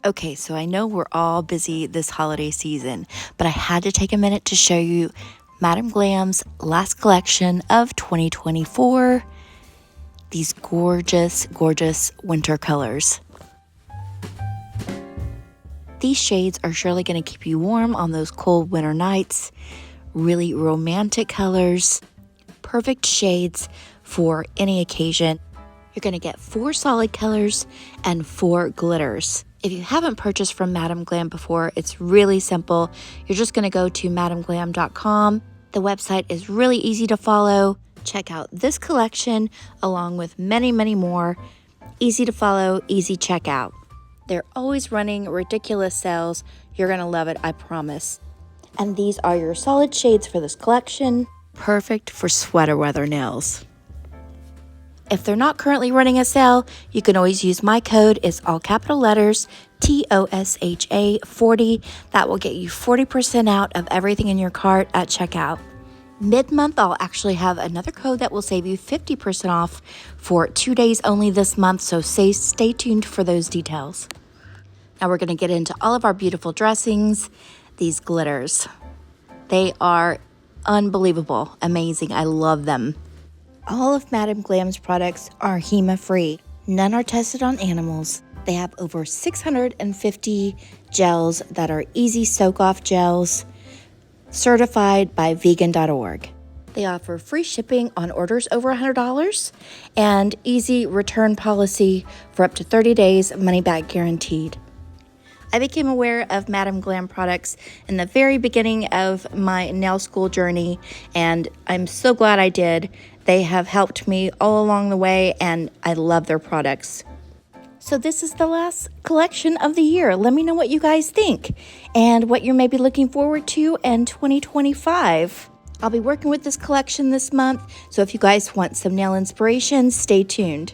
Okay, so I know we're all busy this holiday season, but I had to take a minute to show you Madam Glam's last collection of 2024. These gorgeous, gorgeous winter colors. These shades are surely going to keep you warm on those cold winter nights. Really romantic colors, perfect shades for any occasion. You're going to get 4 solid colors and 4 glitters. If you haven't purchased from Madam Glam before, it's really simple. You're just going to go to madamglam.com. The website is really easy to follow. Check out this collection along with many, many more. Easy to follow, easy checkout. They're always running ridiculous sales. You're going to love it, I promise. And these are your solid shades for this collection. Perfect for sweater weather nails. If they're not currently running a sale, you can always use my code. It's all capital letters, TOSHA40. That will get you 40% out of everything in your cart at checkout. Mid-month, I'll actually have another code that will save you 50% off for 2 days only this month, so stay tuned for those details. Now we're going to get into all of our beautiful dressings, these glitters. They are unbelievable, amazing. I love them. All of Madam Glam's products are HEMA-free. None are tested on animals. They have over 650 gels that are easy soak-off gels, certified by vegan.org. They offer free shipping on orders over $100 and easy return policy for up to 30 days, money back guaranteed. I became aware of Madam Glam products in the very beginning of my nail school journey, and I'm so glad I did. They have helped me all along the way, and I love their products. So this is the last collection of the year. Let me know what you guys think and what you're maybe looking forward to in 2025. I'll be working with this collection this month, so if you guys want some nail inspiration, stay tuned.